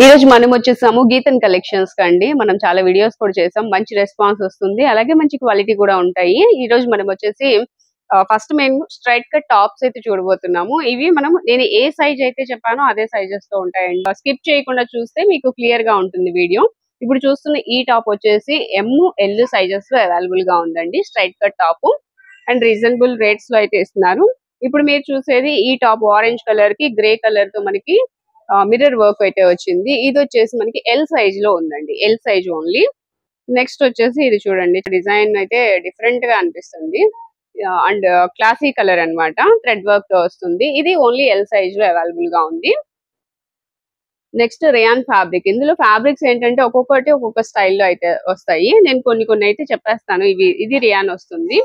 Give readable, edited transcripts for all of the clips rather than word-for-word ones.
ఈ రోజు మనం వచ్చేసాము గీతన్ కలెక్షన్స్ కండి. మనం చాలా వీడియోస్ కూడా చేసాం, మంచి రెస్పాన్స్ వస్తుంది, అలాగే మంచి క్వాలిటీ కూడా ఉంటాయి. ఈ రోజు మనం వచ్చేసి ఫస్ట్ మేము స్ట్రైట్ కట్ టాప్స్ అయితే చూడబోతున్నాము. ఇవి నేను ఏ సైజ్ అయితే చెప్పానో అదే సైజెస్ తో ఉంటాయండి. స్కిప్ చేయకుండా చూస్తే మీకు క్లియర్ గా ఉంటుంది వీడియో. ఇప్పుడు చూస్తున్న ఈ టాప్ వచ్చేసి ML సైజెస్ లో అవైలబుల్ గా ఉందండి. Straight cut top and reasonable rates లో అయితే ఇస్తున్నారు. ఇప్పుడు మీరు చూసేది ఈ టాప్ ఆరెంజ్ కలర్ కి గ్రే కలర్ తో మనకి మిర్రర్ వర్క్ అయితే వచ్చింది. ఇది వచ్చేసి మనకి ఎల్ సైజ్ లో ఉందండి, ఎల్ సైజ్ ఓన్లీ. నెక్స్ట్ వచ్చేసి ఇది చూడండి, డిజైన్ అయితే డిఫరెంట్ గా అనిపిస్తుంది అండ్ క్లాసీ కలర్ అన్నమాట, థ్రెడ్ వర్క్ తో వస్తుంది. ఇది ఓన్లీ ఎల్ సైజ్ లో అవైలబుల్ గా ఉంది. Next rayon fabric. ఇందులో ఫ్యాబ్రిక్స్ ఏంటంటే ఒక్కొక్కటి ఒక్కొక్క స్టైల్లో అయితే వస్తాయి. నేను కొన్ని అయితే చెప్పేస్తాను. ఇది రియాన్ వస్తుంది.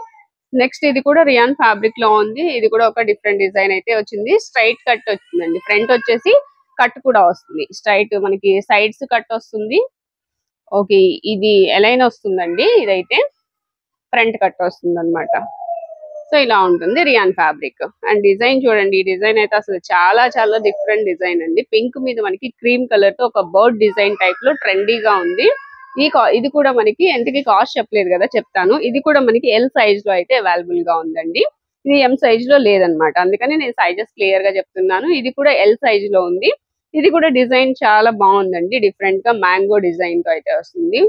నెక్స్ట్ ఇది కూడా రియాన్ ఫ్యాబ్రిక్ లో ఉంది. ఇది కూడా ఒక డిఫరెంట్ డిజైన్ అయితే వచ్చింది. స్ట్రైట్ కట్ వచ్చిందండి, ఫ్రంట్ వచ్చేసి కట్ కూడా వస్తుంది. స్ట్రైట్ మనకి సైడ్స్ కట్ వస్తుంది. ఓకే, ఇది ఎలైన్ వస్తుందండి. ఇదైతే ఫ్రంట్ కట్ వస్తుంది అనమాట. సో ఇలా ఉంటుంది రియాన్ ఫ్యాబ్రిక్. అండ్ డిజైన్ చూడండి, ఈ డిజైన్ అయితే అసలు చాలా చాలా డిఫరెంట్ డిజైన్ అండి. పింక్ మీద మనకి క్రీమ్ కలర్ తో ఒక బర్డ్ డిజైన్ టైప్ లో ట్రెండీగా ఉంది. ఇది కూడా మనకి ఎంతకి కాస్ట్ చెప్పలేదు కదా, చెప్తాను. ఇది కూడా మనకి ఎల్ సైజ్ లో అయితే అవైలబుల్ గా ఉందండి. ఇది ఎం సైజ్ లో లేదనమాట, అందుకని నేను సైజెస్ క్లియర్ గా చెప్తున్నాను. ఇది కూడా ఎల్ సైజ్ లో ఉంది. ఇది కూడా డిజైన్ చాలా బాగుందండి, డిఫరెంట్ గా మ్యాంగో డిజైన్ తో అయితే వస్తుంది.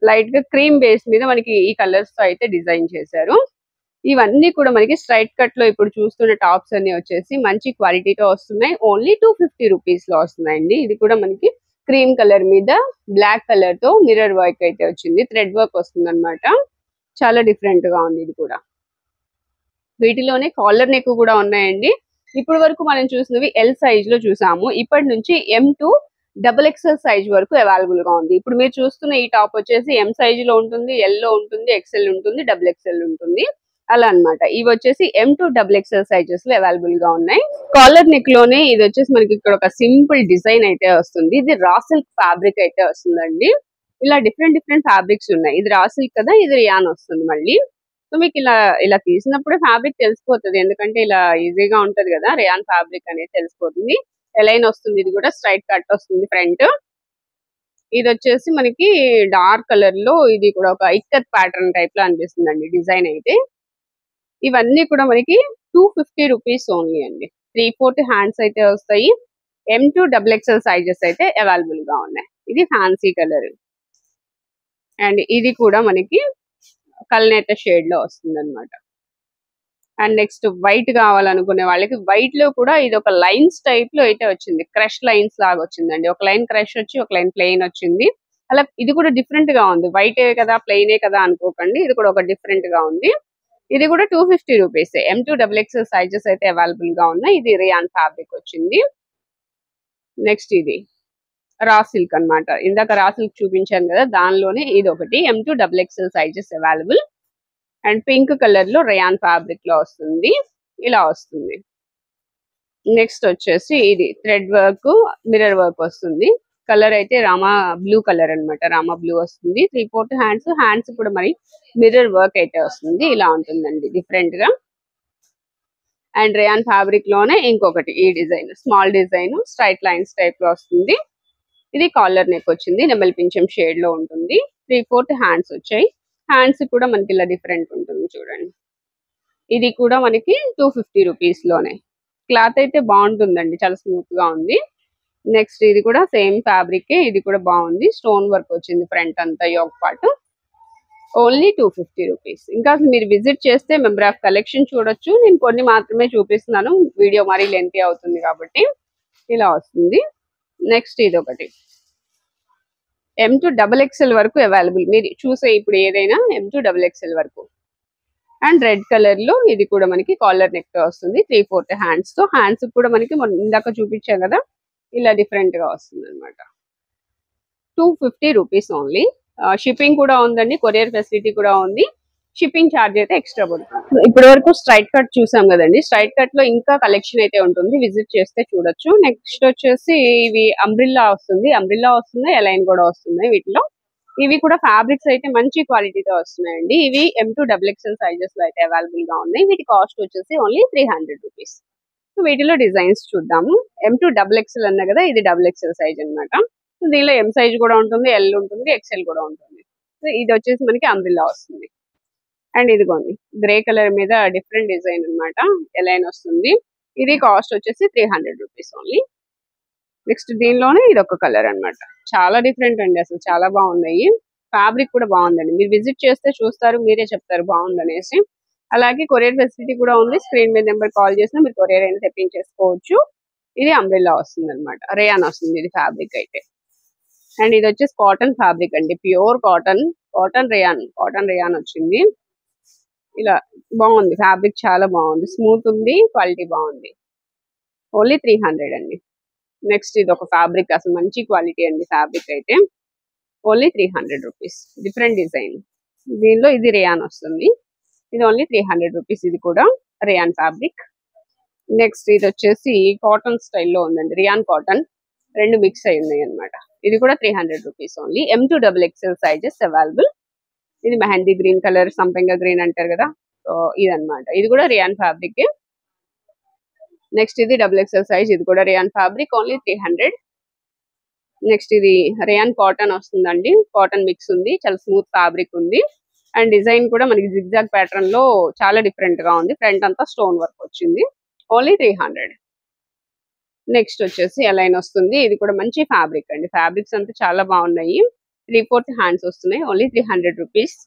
లైట్ గా క్రీమ్ బేస్ మీద మనకి ఈ కలర్స్ తో అయితే డిజైన్ చేశారు. ఇవన్నీ కూడా మనకి స్ట్రైట్ కట్ లో ఇప్పుడు చూస్తున్న టాప్స్ అన్ని వచ్చేసి మంచి క్వాలిటీతో వస్తున్నాయి. ఓన్లీ 250 రూపీస్ లో వస్తున్నాయండి. ఇది కూడా మనకి క్రీమ్ కలర్ మీద బ్లాక్ కలర్ తో మిర్రర్ వర్క్ అయితే వచ్చింది, థ్రెడ్ వర్క్ వస్తుంది అనమాట. చాలా డిఫరెంట్ గా ఉంది ఇది కూడా. వీటిలోనే కాలర్ నెక్ కూడా ఉన్నాయండి. ఇప్పుడు వరకు మనం చూసినవి ఎల్ సైజ్ లో చూసాము. ఇప్పటి నుంచి M2 XXL సైజ్ వరకు అవైలబుల్ గా ఉంది. ఇప్పుడు మీరు చూస్తున్న ఈ టాప్ వచ్చేసి ఎం సైజ్ లో ఉంటుంది, ఎల్ లో ఉంటుంది, XL ఉంటుంది, XXL ఉంటుంది, అలా అన్నమాట. ఇవి వచ్చేసి M2 XXL సైజెస్ లో అవైలబుల్ గా ఉన్నాయి. కాలర్ నెక్ లోనే ఇది వచ్చేసి మనకి ఇక్కడ ఒక సింపుల్ డిజైన్ అయితే వస్తుంది. ఇది రా సిల్క్ ఫ్యాబ్రిక్ అయితే వస్తుందండి. ఇలా డిఫరెంట్ ఫ్యాబ్రిక్స్ ఉన్నాయి. ఇది రా సిల్క్ కదా, ఇది రియాన్ వస్తుంది మళ్ళీ. సో మీకు ఇలా తీసినప్పుడే ఫ్యాబ్రిక్ తెలిసిపోతుంది, ఎందుకంటే ఇలా ఈజీగా ఉంటది కదా, రియాన్ ఫ్యాబ్రిక్ అనేది తెలిసిపోతుంది. ఎలైన్ వస్తుంది. ఇది కూడా స్ట్రైట్ కట్ వస్తుంది ఫ్రంట్. ఇది వచ్చేసి మనకి డార్క్ కలర్ లో, ఇది కూడా ఒక ఇక్కత్ ప్యాటర్న్ టైప్ లో అనిపిస్తుందండి డిజైన్ అయితే. ఇవన్నీ కూడా మనకి 250 రూపీస్ ఓన్లీ అండి. 3/4 హ్యాండ్స్ అయితే వస్తాయి. M2 XXL సైజెస్ అయితే అవైలబుల్ గా ఉన్నాయి. ఇది ఫ్యాన్సీ కలర్ అండ్ ఇది కూడా మనకి కల్నేత షేడ్ లో వస్తుంది అనమాట. అండ్ నెక్స్ట్ వైట్ కావాలనుకునే వాళ్ళకి వైట్ లో కూడా ఇది ఒక లైన్స్ టైప్ లో అయితే వచ్చింది, క్రష్ లైన్స్ లాగా వచ్చిందండి. ఒక లైన్ క్రష్ వచ్చి ఒక లైన్ ప్లెయిన్ వచ్చింది. అలా ఇది కూడా డిఫరెంట్ గా ఉంది. వైట్ కదా ప్లెయినే కదా అనుకోకండి, ఇది కూడా ఒక డిఫరెంట్ గా ఉంది. ఇది కూడా 250 రూపీస్. M2 XXL సైజెస్ అయితే అవైలబుల్ గా ఉన్నాయి. ఇది రియాన్ ఫ్యాబ్రిక్ వచ్చింది. నెక్స్ట్ ఇది రా సిల్క్ అనమాట. ఇందాక రా సిల్క్ చూపించాను కదా, దానిలోనే ఇది ఒకటి M2 XXL sizes available. And pink colour లో రియాన్ ఫ్యాబ్రిక్ లో వస్తుంది, ఇలా వస్తుంది. నెక్స్ట్ వచ్చేసి ఇది థ్రెడ్ వర్క్ మిర్రర్ వర్క్ వస్తుంది. కలర్ అయితే రామా బ్లూ కలర్ అనమాట, రామా బ్లూ వస్తుంది. 3/4 హ్యాండ్స్ కూడా మరి మిర్రర్ వర్క్ అయితే వస్తుంది. ఇలా ఉంటుందండి డిఫరెంట్ గా. అండ్ రియాన్ ఫ్యాబ్రిక్ లోనే ఇంకొకటి ఈ design, small design straight lines type లో వస్తుంది. ఇది కాలర్ నెక్ వచ్చింది, నెమలి పింఛం షేడ్ లో ఉంటుంది. 3/4 హ్యాండ్స్ వచ్చాయి. హ్యాండ్స్ కూడా మనకి ఇలా డిఫరెంట్ ఉంటుంది చూడండి. ఇది కూడా మనకి 250 రూపీస్ లోనే. క్లాత్ అయితే బాగుంటుందండి, చాలా స్మూత్ గా ఉంది. నెక్స్ట్ ఇది కూడా సేమ్ ఫ్యాబ్రిక్, ఇది కూడా బాగుంది. స్టోన్ వర్క్ వచ్చింది ఫ్రంట్ అంతా యోక్ పార్ట్. Only 250 rupees. ఇంకా మీరు విజిట్ చేస్తే మెంబర్ ఆఫ్ కలెక్షన్ చూడొచ్చు. నేను కొన్ని మాత్రమే చూపిస్తున్నాను, వీడియో మరీ లెంతీ అవుతుంది కాబట్టి. ఇలా వస్తుంది. నెక్స్ట్ ఇది ఒకటి M2 XXL వరకు అవైలబుల్. మీరు చూసే ఇప్పుడు ఏదైనా M2 XXL వరకు. అండ్ రెడ్ కలర్ లో ఇది కూడా మనకి కాలర్ నెక్ తో వస్తుంది. 3/4 హ్యాండ్స్ తో. హ్యాండ్స్ కూడా మనకి ఇందాక చూపించాం కదా, ఇలా డిఫరెంట్ గా వస్తుంది అనమాట. 250 రూపీస్ ఓన్లీ. షిప్పింగ్ కూడా ఉందండి, కొరియర్ ఫెసిలిటీ కూడా ఉంది. షిప్పింగ్ ఛార్జ్ అయితే ఎక్స్ట్రా పడుతుంది. ఇప్పటి వరకు స్ట్రైట్ కట్ చూసాం కదండి, స్ట్రైట్ కట్ లో ఇంకా కలెక్షన్ అయితే ఉంటుంది, విజిట్ చేస్తే చూడొచ్చు. నెక్స్ట్ వచ్చేసి ఇవి అంబ్రిల్లా వస్తుంది, ఎలైన్ కూడా వస్తున్నాయి వీటిలో. ఇవి కూడా ఫ్యాబ్రిక్స్ అయితే మంచి క్వాలిటీతో వస్తున్నాయండి. ఇవి M2 XXL సైజెస్ లో అయితే అవైలబుల్ గా ఉన్నాయి. వీటి కాస్ట్ వచ్చేసి ఓన్లీ 300 రూపీస్. సో వీటిలో డిజైన్స్ చూద్దాము. M2 XXL అన్నా కదా, ఇది XXL సైజ్ అనమాట. సో దీనిలో M సైజ్ కూడా ఉంటుంది, L ఉంటుంది, XL కూడా ఉంటుంది. సో ఇది వచ్చేసి మనకి అంబ్రిల్లా వస్తుంది. అండ్ ఇదిగోండి గ్రే కలర్ మీద డిఫరెంట్ డిజైన్ అనమాట, ఎలైన్ వస్తుంది. ఇది కాస్ట్ వచ్చేసి 300 రూపీస్ ఓన్లీ. నెక్స్ట్ దీనిలోనే ఇది ఒక కలర్ అన్నమాట. చాలా డిఫరెంట్ అండి, అసలు చాలా బాగున్నాయి. ఫ్యాబ్రిక్ కూడా బాగుందండి, మీరు విజిట్ చేస్తే చూస్తారు, మీరే చెప్తారు బాగుందనేసి. అలాగే కొరియర్ ఫెసిలిటీ కూడా ఉంది. స్క్రీన్ మీద నెంబర్ కాల్ చేసినా మీరు కొరియర్ అయినా తెప్పించేసుకోవచ్చు. ఇది అంబ్రెల్లా వస్తుంది అనమాట, రేయాన్ వస్తుంది ఇది ఫ్యాబ్రిక్ అయితే. అండ్ ఇది వచ్చేసి కాటన్ ఫ్యాబ్రిక్ అండి, ప్యూర్ కాటన్, కాటన్ రేయాన్ వచ్చింది. ఇలా బాగుంది ఫ్యాబ్రిక్, చాలా బాగుంది, స్మూత్ ఉంది, క్వాలిటీ బాగుంది. ఓన్లీ 300 అండి. నెక్స్ట్ ఇది ఒక ఫ్యాబ్రిక్, అసలు మంచి క్వాలిటీ అండి ఫ్యాబ్రిక్ అయితే. Only 300 rupees. డిఫరెంట్ డిజైన్, దీనిలో ఇది రేయాన్ వస్తుంది. ఇది ఓన్లీ 300 రూపీస్. ఇది కూడా రేయాన్ ఫ్యాబ్రిక్. నెక్స్ట్ ఇది వచ్చేసి కాటన్ స్టైల్లో ఉందండి, రియాన్ కాటన్, రెండు మిక్స్ అయి ఉన్నాయి అనమాట. ఇది కూడా 300 rupees only. M2 XXL sizes available. ఇది మెహందీ గ్రీన్ కలర్, సంపెంగ గ్రీన్ అంటారు కదా, సో ఇదనమాట. ఇది కూడా రియాన్ ఫ్యాబ్రిక్. నెక్స్ట్ ఇది XXL సైజ్, ఇది కూడా రియాన్ ఫ్యాబ్రిక్, ఓన్లీ 300. నెక్స్ట్ ఇది రియాన్ కాటన్ వస్తుందండి, కాటన్ మిక్స్ ఉంది, చాలా స్మూత్ ఫ్యాబ్రిక్ ఉంది. అండ్ డిజైన్ కూడా మనకి జిగ్జాగ్ ప్యాటర్న్ లో చాలా డిఫరెంట్ గా ఉంది. ఫ్రంట్ అంతా స్టోన్ వర్క్ వచ్చింది, ఓన్లీ 300. నెక్స్ట్ వచ్చేసి ఎలైన్ వస్తుంది. ఇది కూడా మంచి ఫ్యాబ్రిక్ అండి, ఫ్యాబ్రిక్స్ అంతా చాలా బాగున్నాయి. 3/4 హ్యాండ్స్ వస్తున్నాయి, only 300 rupees.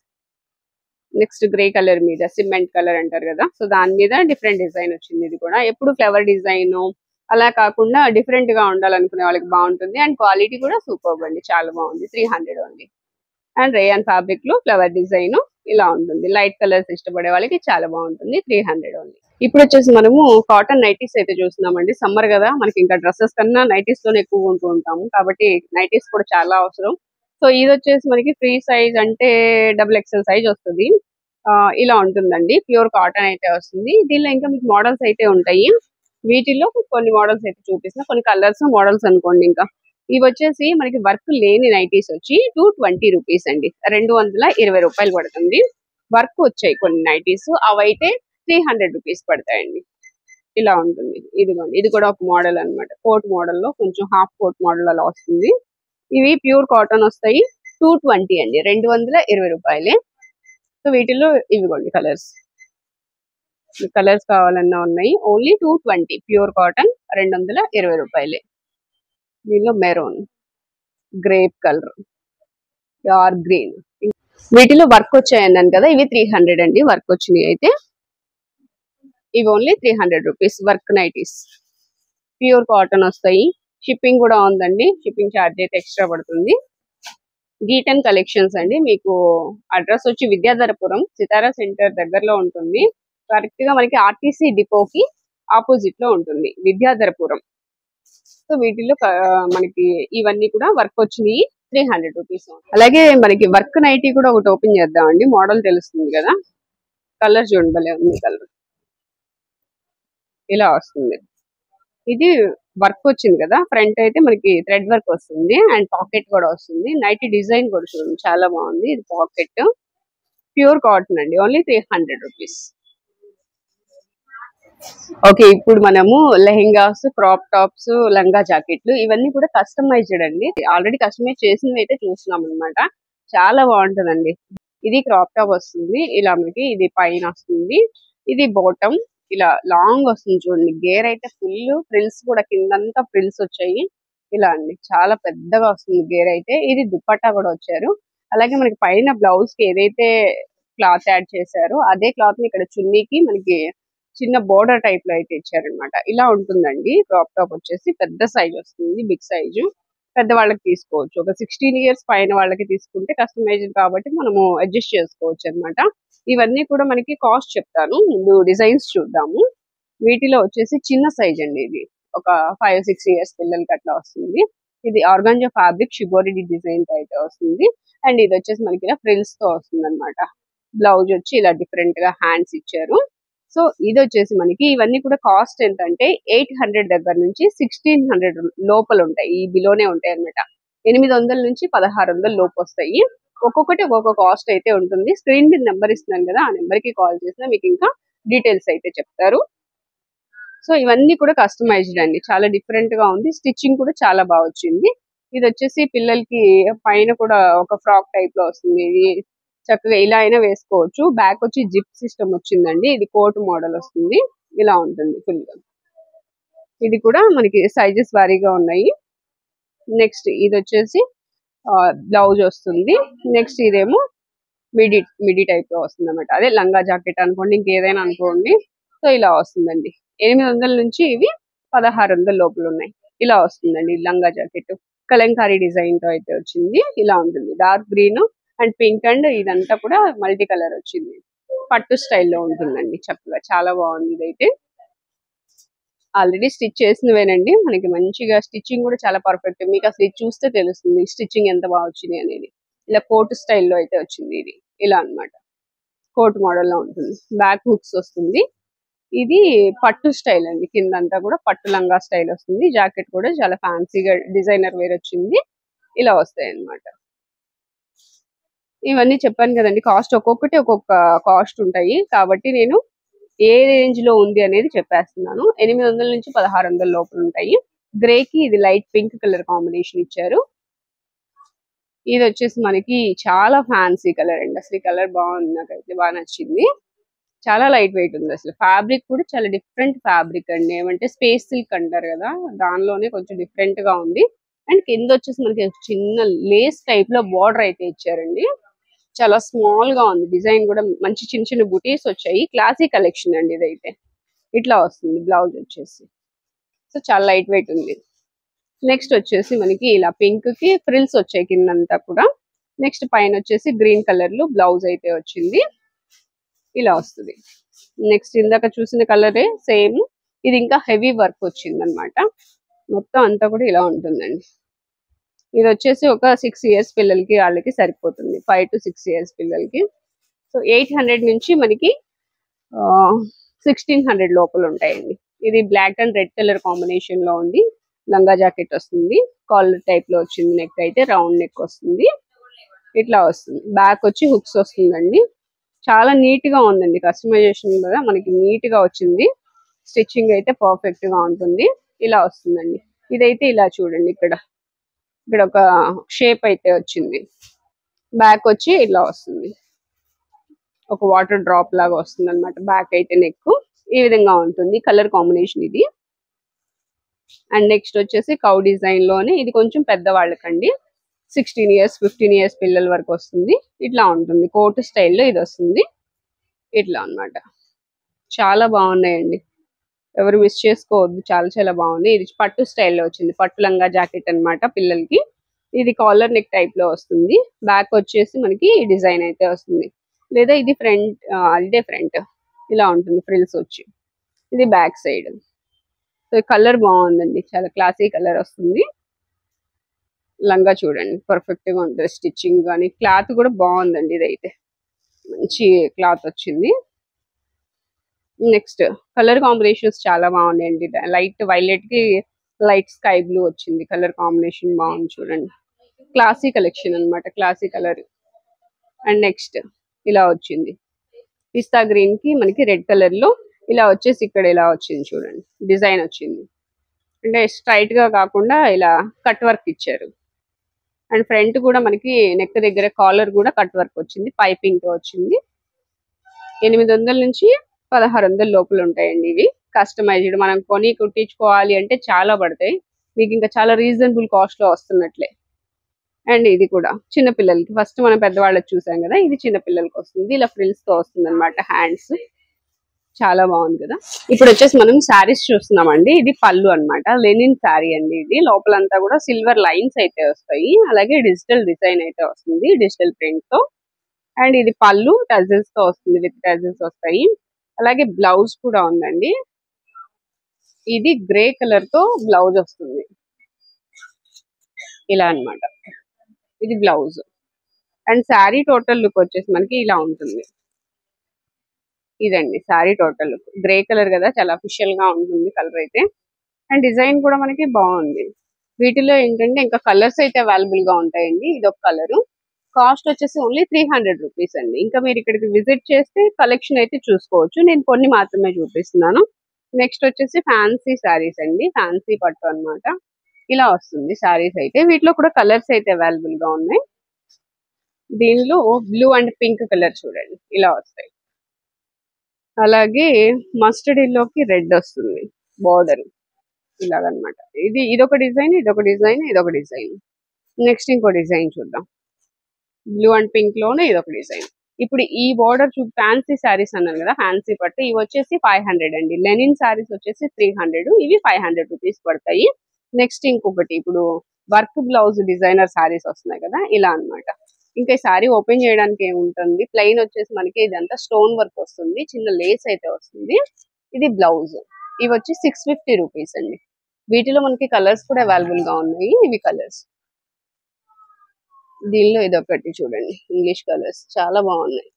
Next grey colour మీద సిమెంట్ కలర్ అంటారు కదా, సో దాని మీద డిఫరెంట్ డిజైన్ వచ్చింది. ఇది కూడా ఎప్పుడు ఫ్లవర్ డిజైన్ అలా కాకుండా డిఫరెంట్ గా ఉండాలనుకునే వాళ్ళకి బాగుంటుంది. అండ్ క్వాలిటీ కూడా సూపర్ అండి, చాలా బాగుంది. 300 ఓన్లీ. అండ్ రేయాన్ ఫ్యాబ్రిక్ లో ఫ్లవర్ డిజైన్ ఇలా ఉంటుంది. లైట్ కలర్స్ ఇష్టపడే వాళ్ళకి చాలా బాగుంటుంది. 300 ఓన్లీ. ఇప్పుడు వచ్చేసి మనము కాటన్ నైటీస్ అయితే చూస్తున్నామండి. సమ్మర్ కదా, మనకి ఇంకా డ్రెస్సెస్ కన్నా నైటీస్ లోనే ఎక్కువ ఉంటూ ఉంటాము, కాబట్టి నైటీస్ కూడా చాలా అవసరం. సో ఇది వచ్చేసి మనకి ఫ్రీ సైజ్ అంటే XXL సైజ్ వస్తుంది. ఇలా ఉంటుందండి, ప్యూర్ కాటన్ అయితే వస్తుంది. దీనిలో ఇంకా మీకు మోడల్స్ అయితే ఉంటాయి. వీటిల్లో కొన్ని మోడల్స్ అయితే చూపిస్తున్నా, కొన్ని కలర్స్ మోడల్స్ అనుకోండి. ఇంకా ఇవి వచ్చేసి మనకి వర్క్ లేని నైటీస్ వచ్చి 220 రూపీస్ అండి, 220 రూపాయలు పడుతుంది. వర్క్ వచ్చాయి కొన్ని నైటీస్, అవైతే 300 రూపీస్ పడతాయండి. ఇలా ఉంటుంది. ఇదిగోండి, ఇది కూడా ఒక మోడల్ అనమాట, కోట్ మోడల్ లో కొంచెం హాఫ్ కోట్ మోడల్ అలా వస్తుంది. ఇవి ప్యూర్ కాటన్ వస్తాయి, 220 అండి, 220 రూపాయలే. సో వీటిలో ఇవిగోండి కలర్స్, కలర్స్ కావాలన్నా ఉన్నాయి. ఓన్లీ 220, ప్యూర్ కాటన్, 220 రూపాయలే. దీనిలో maroon, grape colour, dark green, వీటిలో వర్క్ వచ్చాయన్నాను కదా, ఇవి 300 అండి, వర్క్ వచ్చినాయి అయితే. ఇవి only 300 rupees. Work nighties pure cotton వస్తాయి. షిప్పింగ్ కూడా ఉందండి, షిప్పింగ్ ఛార్జ్ అయితే ఎక్స్ట్రా పడుతుంది. గీటన్ కలెక్షన్స్ అండి, మీకు అడ్రస్ వచ్చి విద్యాధరపురం, సితారా సెంటర్ దగ్గరలో ఉంటుంది. కరెక్ట్ గా మనకి ఆర్టీసీ డిపోకి ఆపోజిట్ లో ఉంటుంది, విద్యాధరపురం. సో వీటిలో మనకి ఇవన్నీ కూడా వర్క్ వచ్చినాయి, 300 రూపీస్. అలాగే మనకి వర్క్ నైటీ కూడా ఒకటి ఓపెన్ చేద్దామండి, మోడల్ తెలుస్తుంది కదా. కలర్ చూడండి, భలే ఉంది కలర్, ఇలా వస్తుంది. ఇది వర్క్ వచ్చింది కదా, ఫ్రంట్ అయితే మనకి థ్రెడ్ వర్క్ వస్తుంది, అండ్ పాకెట్ కూడా వస్తుంది. నైటీ డిజైన్ కూడా చూడండి, చాలా బాగుంది. ఇది పాకెట్, ప్యూర్ కాటన్ అండి, ఓన్లీ 300 రూపీస్. ఓకే, ఇప్పుడు మనము లెహెంగాస్, క్రాప్ టాప్స్, లంగా జాకెట్లు ఇవన్నీ కూడా కస్టమైజ్డ్ అండి. ఆల్రెడీ కస్టమైజ్ చేసినవి అయితే చూస్తున్నాం అనమాట, చాలా బాగుంటుందండి. ఇది క్రాప్ టాప్ వస్తుంది, ఇలా మనకి ఇది పైన వస్తుంది. ఇది బాటమ్, ఇలా లాంగ్ వస్తుంది చూడండి. గేర్ అయితే ఫుల్, ఫ్రిల్స్ కూడా కిందంతా ఫ్రిల్స్ వచ్చాయి. ఇలా అండి, చాలా పెద్దగా వస్తుంది గేర్ అయితే. ఇది దుప్పట్టా కూడా వచ్చారు. అలాగే మనకి పైన బ్లౌజ్ కి ఏదైతే క్లాత్ యాడ్ చేశారో అదే క్లాత్ ని ఇక్కడ చున్నీకి మనకి చిన్న బోర్డర్ టైప్ లో అయితే ఇచ్చారనమాట. ఇలా ఉంటుందండి. క్రాప్ టాప్ వచ్చేసి పెద్ద సైజ్ వస్తుంది, బిగ్ సైజు. పెద్ద వాళ్ళకి తీసుకోవచ్చు, ఒక 16 ఇయర్స్ పైన వాళ్ళకి తీసుకుంటే కస్టమైజ్డ్ కాబట్టి మనము అడ్జస్ట్ చేసుకోవచ్చు అనమాట. ఇవన్నీ కూడా మనకి కాస్ట్ చెప్తాను, ముందు డిజైన్స్ చూద్దాము. వీటిలో వచ్చేసి చిన్న సైజ్ అండి, ఇది ఒక 5-6 ఇయర్స్ పిల్లలకి అట్లా వస్తుంది. ఇది ఆర్గాంజా ఫ్యాబ్రిక్, షిబోరి డిజైన్ తో అయితే వస్తుంది. అండ్ ఇది వచ్చేసి మనకి ఇలా ఫ్రిల్స్ తో వస్తుంది అనమాట. బ్లౌజ్ వచ్చి ఇలా డిఫరెంట్ గా హ్యాండ్స్ ఇచ్చారు. సో ఇది వచ్చేసి మనకి ఇవన్నీ కూడా కాస్ట్ ఎంత అంటే 800 దగ్గర నుంచి 1600 లోపల ఉంటాయి, ఈ బిలోనే ఉంటాయి అనమాట. 800 నుంచి 1600 లోపు వస్తాయి. ఒక్కొక్కటి ఒక్కొక్క కాస్ట్ అయితే ఉంటుంది. స్క్రీన్ మీద నెంబర్ ఇస్తున్నాను కదా, ఆ నెంబర్ కి కాల్ చేసినా మీకు ఇంకా డీటెయిల్స్ అయితే చెప్తారు. సో ఇవన్నీ కూడా కస్టమైజ్డ్ అండి, చాలా డిఫరెంట్ గా ఉంది. స్టిచ్చింగ్ కూడా చాలా బాగా వచ్చింది. ఇది వచ్చేసి పిల్లలకి పైన కూడా ఒక ఫ్రాక్ టైప్ లో వస్తుంది. ఇది చక్కగా ఇలా అయినా వేసుకోవచ్చు. బ్యాక్ వచ్చి జిప్ సిస్టమ్ వచ్చిందండి. ఇది కోట్ మోడల్ వస్తుంది. ఇలా ఉంటుంది ఫుల్ గా. ఇది కూడా మనకి సైజెస్ వారీగా ఉన్నాయి. నెక్స్ట్ ఇది వచ్చేసి బ్లౌజ్ వస్తుంది. నెక్స్ట్ ఇదేమో మిడి మిడి టైప్ లో వస్తుంది అనమాట. అదే లంగా జాకెట్ అనుకోండి, ఇంకేదైనా అనుకోండి. సో ఇలా వస్తుందండి. 800 నుంచి ఇవి 1600 లోపల ఉన్నాయి. ఇలా వస్తుందండి లంగా జాకెట్. కలంకారీ డిజైన్ తో అయితే వచ్చింది. ఇలా ఉంటుంది. Dark green and pink and ఇదంతా కూడా మల్టీ కలర్ వచ్చింది. పట్టు స్టైల్లో ఉంటుందండి. చక్కగా చాలా బాగుంది. ఇదైతే ఆల్రెడీ స్టిచ్ చేసినవేనండి. మనకి మంచిగా స్టిచ్చింగ్ కూడా చాలా పర్ఫెక్ట్. మీకు అసలు ఇది చూస్తే తెలుస్తుంది స్టిచ్చింగ్ ఎంత బాగా వచ్చింది అనేది. ఇలా కోట్ స్టైల్లో అయితే వచ్చింది. ఇది ఇలా అన్నమాట. కోట్ మోడల్ లో ఉంటుంది. బ్యాక్ హుక్స్ వస్తుంది. ఇది పట్టు స్టైల్ అండి. కిందంతా కూడా పట్టు లంగా స్టైల్ వస్తుంది. జాకెట్ కూడా చాలా ఫ్యాన్సీగా డిజైనర్ వేర్ వచ్చింది. ఇలా వస్తాయి అన్నమాట. ఇవన్నీ చెప్పాను కదండి. కాస్ట్ ఒక్కొక్కటి ఒక్కొక్క కాస్ట్ ఉంటాయి. కాబట్టి నేను ఏ రేంజ్ లో ఉంది అనేది చెప్పేస్తున్నాను. 800 నుంచి 1600 లోపల ఉంటాయి. గ్రే కి ఇది లైట్ పింక్ కలర్ కాంబినేషన్ ఇచ్చారు. ఇది వచ్చేసి మనకి చాలా ఫ్యాన్సీ కలర్ అండి. అసలు ఈ కలర్ బాగుంది, నాకైతే బాగా నచ్చింది. చాలా లైట్ వెయిట్ ఉంది. అసలు ఫ్యాబ్రిక్ కూడా చాలా డిఫరెంట్ ఫ్యాబ్రిక్ అండి. ఏమంటే స్పేస్ సిల్క్ అంటారు కదా, దానిలోనే కొంచెం డిఫరెంట్ గా ఉంది. అండ్ కింద వచ్చేసి మనకి చిన్న లేస్ టైప్ లో బార్డర్ అయితే ఇచ్చారండి. చాలా స్మాల్ గా ఉంది. డిజైన్ కూడా మంచి చిన్న చిన్న బుటీస్ వచ్చాయి. క్లాసీ కలెక్షన్ అండి ఇదైతే. ఇట్లా వస్తుంది బ్లౌజ్ వచ్చేసి. సో చాలా లైట్ వెయిట్ ఉంది. నెక్స్ట్ వచ్చేసి మనకి ఇలా పింక్ కి ఫ్రిల్స్ వచ్చాయి కిందంతా కూడా. నెక్స్ట్ పైన వచ్చేసి గ్రీన్ కలర్ లో బ్లౌజ్ అయితే వచ్చింది. ఇలా వస్తుంది. నెక్స్ట్ ఇందాక చూసిన కలరే సేమ్. ఇది ఇంకా హెవీ వర్క్ వచ్చింది అనమాట. మొత్తం అంతా కూడా ఇలా ఉంటుందండి. ఇది వచ్చేసి ఒక 6 ఇయర్స్ పిల్లలకి వాళ్ళకి సరిపోతుంది. 5 to 6 ఇయర్స్ పిల్లలకి. సో 800 నుంచి మనకి 1600 లోపల ఉంటాయండి. ఇది black and red colour combination లో ఉంది. లంగా జాకెట్ వస్తుంది. కాలర్ టైప్ లో వచ్చింది. నెక్ అయితే రౌండ్ నెక్ వస్తుంది. ఇట్లా వస్తుంది. బ్యాక్ వచ్చి హుక్స్ వస్తుందండి. చాలా నీట్ గా ఉందండి. కస్టమైజేషన్ కూడా మనకి నీట్ గా వచ్చింది. స్టిచ్చింగ్ అయితే పర్ఫెక్ట్ గా ఉంటుంది. ఇలా వస్తుందండి. ఇదైతే ఇలా చూడండి. ఇక్కడ ఒక షేప్ అయితే వచ్చింది. బ్యాక్ వచ్చి ఇలా వస్తుంది. ఒక వాటర్ డ్రాప్ లాగా వస్తుంది అనమాట. బ్యాక్ అయితే నెక్ ఈ విధంగా ఉంటుంది. కలర్ కాంబినేషన్ ఇది. అండ్ నెక్స్ట్ వచ్చేసి కౌ డిజైన్ లోనే ఇది కొంచెం పెద్దవాళ్ళకండి. 16 ఇయర్స్ 15 ఇయర్స్ పిల్లల వరకు వస్తుంది. ఇట్లా ఉంటుంది. కోట్ స్టైల్లో ఇది వస్తుంది. ఇట్లా అన్నమాట. చాలా బాగున్నాయండి. ఎవరు మిస్ చేసుకోవద్దు. చాలా చాలా బాగుంది. ఇది పట్టు స్టైల్లో వచ్చింది. పట్టు లంగా జాకెట్ అన్నమాట పిల్లలకి. ఇది కాలర్ నెక్ టైప్ లో వస్తుంది. బ్యాక్ వచ్చేసి మనకి ఈ డిజైన్ అయితే వస్తుంది. లేదా ఇది ఫ్రంట్, ఇదే ఫ్రంట్. ఇలా ఉంటుంది ఫ్రిల్స్ వచ్చి. ఇది బ్యాక్ సైడ్. సో కలర్ బాగుందండి. చాలా క్లాసీ కలర్ వస్తుంది. లంగా చూడండి పర్ఫెక్ట్ గా ఉంటుంది. స్టిచ్చింగ్ కానీ క్లాత్ కూడా బాగుందండి. ఇదైతే మంచి క్లాత్ వచ్చింది. నెక్స్ట్ కలర్ కాంబినేషన్స్ చాలా బాగున్నాయండి. లైట్ వైలెట్ కి లైట్ స్కై బ్లూ వచ్చింది. కలర్ కాంబినేషన్ బాగుంది చూడండి. క్లాసీ కలెక్షన్ అన్నమాట. Classy colour. అండ్ నెక్స్ట్ ఇలా వచ్చింది. పిస్తా గ్రీన్ కి మనకి రెడ్ కలర్ లో ఇలా వచ్చేసి ఇక్కడ ఇలా వచ్చింది చూడండి. డిజైన్ వచ్చింది. అంటే స్ట్రైట్ గా కాకుండా ఇలా కట్ వర్క్ ఇచ్చారు. అండ్ ఫ్రంట్ కూడా మనకి నెక్ దగ్గర కాలర్ కూడా కట్ వర్క్ వచ్చింది. పైపింగ్ తో వచ్చింది. 800 నుంచి 1600 లోపల ఉంటాయండి ఇవి. కస్టమైజ్డ్ మనం కొని కుట్టించుకోవాలి అంటే చాలా పడతాయి. మీకు ఇంకా చాలా రీజనబుల్ కాస్ట్ లో వస్తున్నట్లే. అండ్ ఇది కూడా చిన్న పిల్లలకి. ఫస్ట్ మనం పెద్దవాళ్ళకి చూసాం కదా, ఇది చిన్న పిల్లలకి వస్తుంది. ఇలా ఫ్రిల్స్ తో వస్తుంది అనమాట. హ్యాండ్స్ చాలా బాగుంది కదా. ఇప్పుడు వచ్చేసి మనం శారీస్ చూస్తున్నామండి. ఇది పళ్ళు అన్నమాట. లెనిన్ శారీ అండి. ఇది లోపలంతా కూడా సిల్వర్ లైన్స్ అయితే వస్తాయి. అలాగే డిజిటల్ డిజైన్ అయితే వస్తుంది. డిజిటల్ ప్రింట్ తో. అండ్ ఇది పళ్ళు టజల్స్ తో వస్తుంది. విత్ టజల్స్ వస్తాయి. అలాగే బ్లౌజ్ కూడా ఉందండి. ఇది గ్రే కలర్ తో బ్లౌజ్ వస్తుంది. ఇలా అన్నమాట. ఇది blouse. And sari total look వచ్చేసి మనకి ఇలా ఉంటుంది. ఇదండి sari total look. Grey colour కదా, చాలా అఫిషియల్ గా ఉంటుంది కలర్ అయితే. అండ్ డిజైన్ కూడా మనకి బాగుంది. వీటిలో ఏంటంటే ఇంకా కలర్స్ అయితే అవైలబుల్ గా ఉంటాయండి. ఇది ఒక కలరు. కాస్ట్ వచ్చేసి ఓన్లీ 300 రూపీస్ అండి. ఇంకా మీరు ఇక్కడికి విజిట్ చేస్తే కలెక్షన్ అయితే చూసుకోవచ్చు. నేను కొన్ని మాత్రమే చూపిస్తున్నాను. నెక్స్ట్ వచ్చేసి ఫ్యాన్సీ శారీస్ అండి, ఫ్యాన్సీ పట్టు అన్నమాట. ఇలా వస్తుంది శారీస్ అయితే. వీటిలో కూడా కలర్స్ అయితే అవైలబుల్ గా ఉన్నాయి. దీనిలో బ్లూ అండ్ పింక్ కలర్ చూడండి ఇలా వస్తాయి. అలాగే మస్టర్డ్ ఎల్లోకి రెడ్ వస్తుంది బార్డర్ ఇలాగనమాట. ఇదొక డిజైన్, ఇదొక డిజైన్, ఇదొక డిజైన్. నెక్స్ట్ ఇంకో డిజైన్ చూద్దాం. బ్లూ అండ్ పింక్ లోనే ఇదొక డిజైన్. ఇప్పుడు ఈ బార్డర్ ఫ్యాన్సీ శారీస్ అన్నాను కదా, ఫ్యాన్సీ పట్టు ఇవి వచ్చేసి 500 అండి. లెనిన్ శారీస్ వచ్చేసి 300, ఇవి 500 రూపీస్ పడతాయి. నెక్స్ట్ ఇంకొకటి ఇప్పుడు వర్క్ బ్లౌజ్ డిజైనర్ శారీస్ వస్తున్నాయి కదా, ఇలా అన్నమాట. ఇంకా ఈ శారీ ఓపెన్ చేయడానికి ఏముంటుంది, ప్లెయిన్ వచ్చేసి మనకి ఇదంతా స్టోన్ వర్క్ వస్తుంది, చిన్న లేస్ అయితే వస్తుంది. ఇది బ్లౌజ్. ఇవి వచ్చి 650 రూపీస్ అండి. వీటిలో మనకి కలర్స్ కూడా అవైలబుల్ గా ఉన్నాయి. ఇవి కలర్స్. దీనిలో ఇదొకటి చూడండి, ఇంగ్లీష్ కలర్స్ చాలా బాగున్నాయి.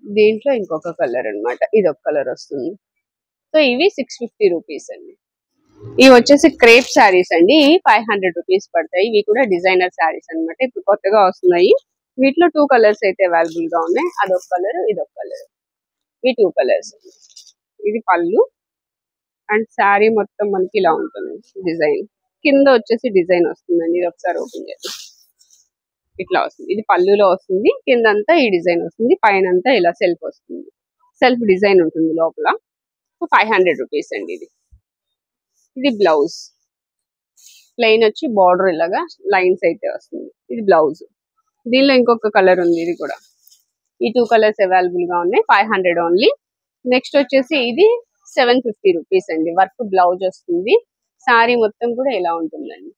దీంట్లో ఇంకొక కలర్ అన్నమాట, ఇదొక కలర్ వస్తుంది. సో ఇవి 650 రూపీస్ అండి. ఇవి వచ్చేసి క్రేప్ శారీస్ అండి, 500 రూపీస్ పడతాయి. ఇవి కూడా డిజైనర్ శారీస్ అన్నమాట, ఇప్పుడు కొత్తగా వస్తున్నాయి. వీటిలో 2 కలర్స్ అయితే అవైలబుల్ గా ఉన్నాయి. అదొక కలర్, ఇదొక కలర్. ఈ 2 కలర్స్. ఇది పళ్ళు అండ్ శారీ మొత్తం మనకి ఇలా ఉంటుంది డిజైన్. కింద వచ్చేసి డిజైన్ వస్తుందండి, ఇది ఒకసారి ఓపెన్ చేద్దాం. ఇట్లా వస్తుంది. ఇది పళ్ళులో వస్తుంది, కిందంతా ఈ డిజైన్ వస్తుంది, పైన అంతా ఇలా సెల్ఫ్ వస్తుంది. సెల్ఫ్ డిజైన్ ఉంటుంది లోపల. 500 రూపీస్ అండి ఇది. ఇది బ్లౌజ్. ప్లెయిన్ వచ్చి బార్డర్ ఇలాగా లైన్స్ అయితే వస్తుంది. ఇది బ్లౌజ్. దీనిలో ఇంకొక కలర్ ఉంది, ఇది కూడా. ఈ 2 కలర్స్ అవైలబుల్ గా ఉన్నాయి, 500 ఓన్లీ. నెక్స్ట్ వచ్చేసి ఇది 750 రూపీస్ అండి. వర్క్ బ్లౌజ్ వస్తుంది, శారీ మొత్తం కూడా ఇలా ఉంటుందండి.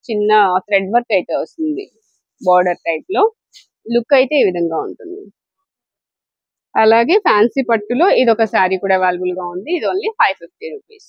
చిన్న థ్రెడ్ వర్క్ అయితే వస్తుంది బార్డర్ టైప్ లో. లుక్ అయితే ఈ విధంగా ఉంటుంది. అలాగే ఫ్యాన్సీ పట్టులో ఇది ఒక శారీ కూడా అవైలబుల్ గా ఉంది, ఇది ఓన్లీ 550 రూపీస్.